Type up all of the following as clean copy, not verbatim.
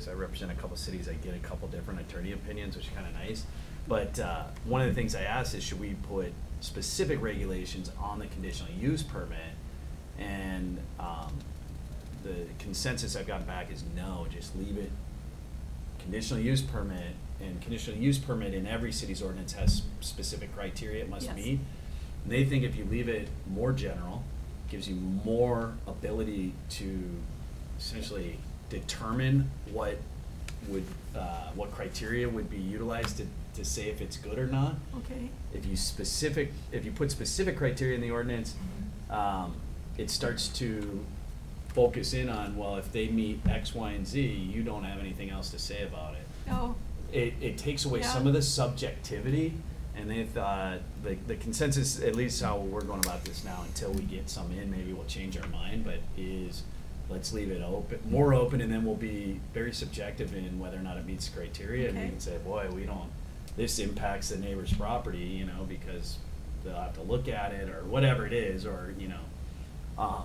because I represent a couple cities, I get a couple different attorney opinions, which is kind of nice. But one of the things I asked is, should we put specific regulations on the conditional use permit? And the consensus I've gotten back is no, just leave it conditional use permit, and conditional use permit in every city's ordinance has specific criteria it must meet. And they think if you leave it more general, gives you more ability to essentially determine what criteria would be utilized to say if it's good or not. Okay. If you put specific criteria in the ordinance, it starts to focus in on, well, if they meet X, Y, and Z, you don't have anything else to say about it. No. It takes away some of the subjectivity, and they thought the consensus, at least how we're going about this now, until we get some in, maybe we'll change our mind, but is let's leave it open, more open, and then we'll be very subjective in whether or not it meets criteria, and we can say, boy, this impacts the neighbor's property, you know, because they'll have to look at it or whatever it is, or, you know.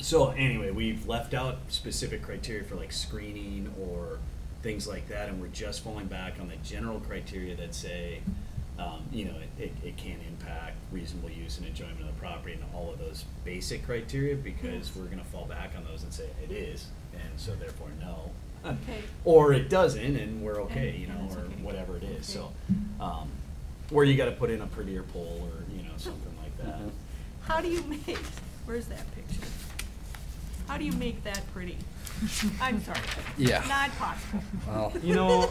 So anyway, we've left out specific criteria for like screening or things like that, and we're just falling back on the general criteria that say, you know, it can't impact reasonable use and enjoyment of the property and all of those basic criteria, because we're going to fall back on those and say it is, and so therefore no. Okay. Or it doesn't, and we're okay, And- you know, and it's or okay. whatever it is. Okay. So, or you got to put in a prettier pole, or, you know, something like that. How do you make, where's that picture? How do you make that pretty? I'm sorry. Yeah. Not possible. Well, You know,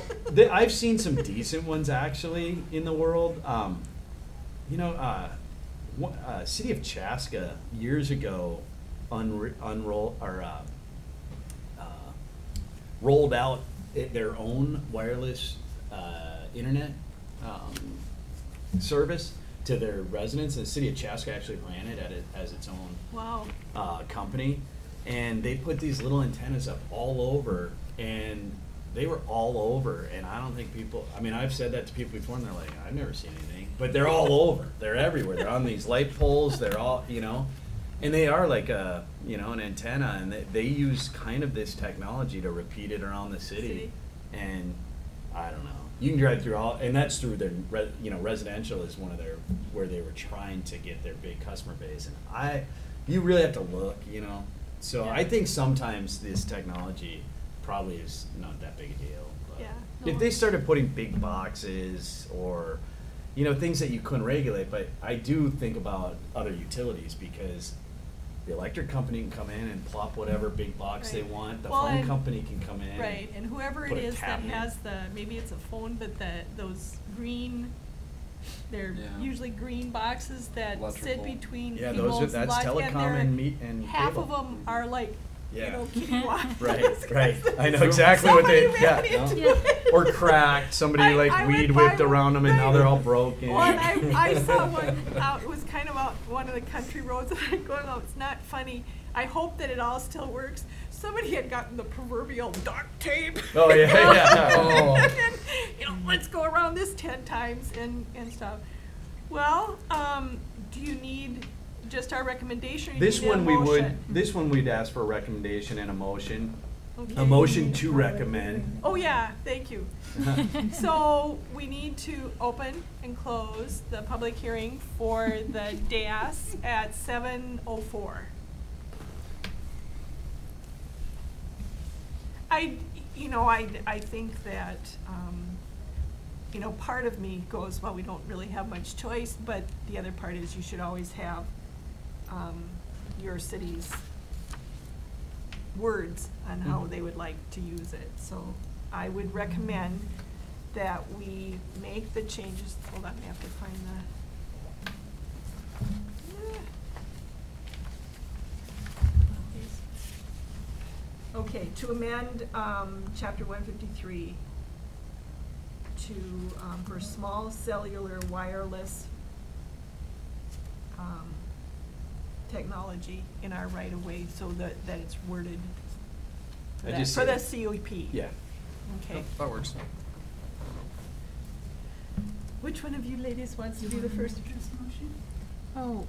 I've seen some decent ones actually in the world. You know, City of Chaska years ago rolled out their own wireless internet service to their residents, and the City of Chaska actually ran it as its own Wow. company, and they put these little antennas up all over, and they were all over, and I don't think people, I mean, I've said that to people before, and they're like, I've never seen anything, but they're all over, they're everywhere, they're on these light poles, they're all, you know, and they are like a, you know, an antenna, and they use kind of this technology to repeat it around the city, and I don't know. You can drive through all, and that's through their, you know, residential is one of their, where they were trying to get their big customer base, and you really have to look, you know. So I think sometimes this technology probably is not that big a deal. But Yeah, if no. they started putting big boxes or, you know, things that you couldn't regulate, but I do think about other utilities, because the electric company can come in and plop whatever big box they Right. want. The Well, phone and- company can come in. Right, and whoever it put a is that cabinet. has maybe it's a phone, but those green, they're Yeah. usually green boxes that sit Electrical. between Yeah, people's that's lives, and telecom and half cable. of them are like, you Yeah. know, kitty watches. Right. I know exactly what Somebody they, ran yeah. into Yeah. it. Or cracked, somebody I like went weed by whipped one, around them, and now right. they're all broken. Well, and I saw one out, it was kind of out one of the country roads, and I'm going, oh, it's not funny. I hope that it all still works. Somebody had gotten the proverbial duct tape. Oh, yeah. Oh. And then, you know, let's go around this 10 times and stuff. Well, do you need just our recommendation? Or you This need a one we would, motion? this one we'd ask for a recommendation and a motion. Okay. A motion to recommend. Oh, yeah, thank you. So we need to open and close the public hearing for the DAS at 7:04. I think that, you know, part of me goes, well, we don't really have much choice, but the other part is you should always have your city's words on how they would like to use it. So I would recommend that we make the changes. Hold on, I have to find the. Okay, to amend chapter 153 to for small cellular wireless technology in our right of way, so that it's worded for I that, just for the say- COP. Yeah. Okay. that works. Which one of you ladies wants to do the first motion? Oh,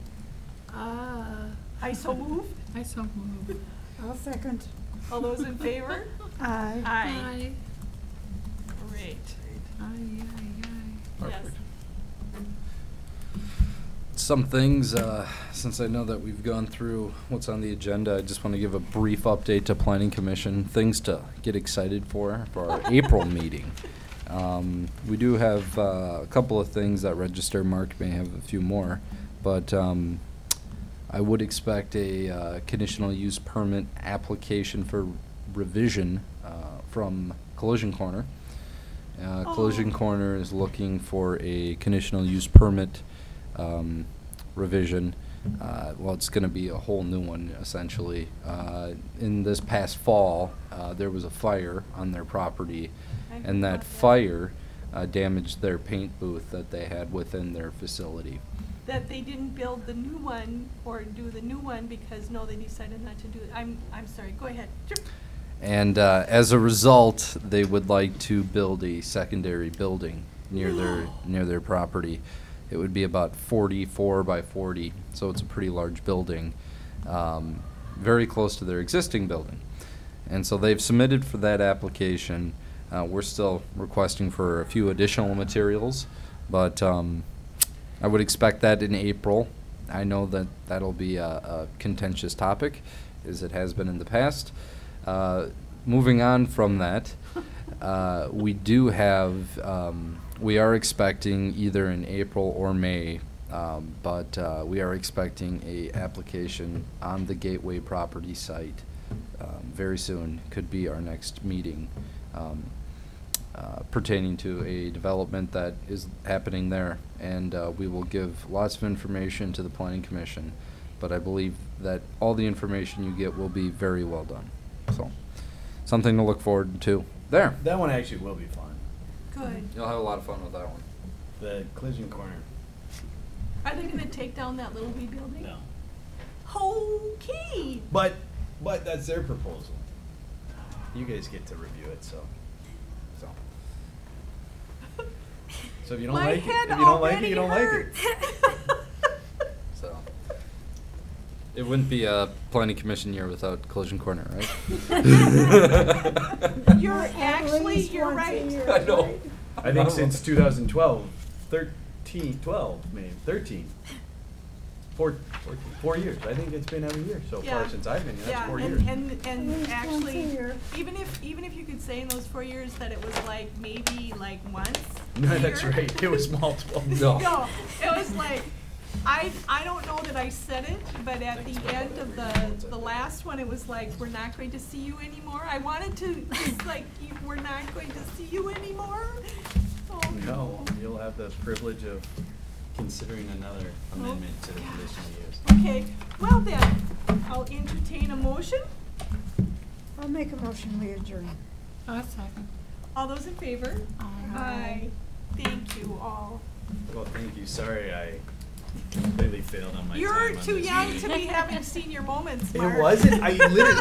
I so move. I so move. I'll second. All those in favor? Aye. Aye. Great. Yes. Some things, since I know that we've gone through what's on the agenda, I just want to give a brief update to Planning Commission, things to get excited for our April meeting. We do have a couple of things that register. Mark may have a few more, but I would expect a conditional use permit application for revision from Collision Corner. Collision Corner is looking for a conditional use permit revision. Well, it's going to be a whole new one, essentially. In this past fall, there was a fire on their property, and that fire damaged their paint booth that they had within their facility. That they didn't build the new one or do the new one because, no, they decided not to do it. I'm sorry, go ahead. Sure. And as a result, they would like to build a secondary building near their property. It would be about 44 by 40, so it's a pretty large building, very close to their existing building. And so they've submitted for that application. We're still requesting for a few additional materials, but I would expect that in April. I know that that'll be a contentious topic, as it has been in the past. Moving on from that, we do have, we are expecting either in April or May, but we are expecting a application on the Gateway property site very soon. Could be our next meeting, pertaining to a development that is happening there, and we will give lots of information to the Planning Commission, but I believe that all the information you get will be very well done. So, something to look forward to there. That one actually will be fun. Good. You'll have a lot of fun with that one. The Collision Corner. Are they gonna take down that little wee building? No. Okay. But that's their proposal. You guys get to review it, so. So if you don't My like it, head if you don't like it, already you don't like it. hurts. So, it wouldn't be a Planning Commission year without Collision Corner, right? You're actually, you're right. I know. I think since 2012, 13. 4 years. I think it's been every year so far since I've been here. That's 4 years. And actually, even if you could say in those 4 years that it was like maybe like once. No, a that's year. right. It was multiple. No. No, it was like, I don't know that I said it, but at the end of the last one, it was like, we're not going to see you anymore. I wanted to, just like, we're not going to see you anymore. Oh, No, you'll have the privilege of considering another amendment to the gosh. conditional use. Okay, well then, I'll entertain a motion. I'll make a motion, we adjourn. Second. All those in favor? Aye. Thank you all. Well, thank you. Sorry I completely failed on my time You're on too this young meeting. to be having senior moments, It Mark. wasn't. I literally.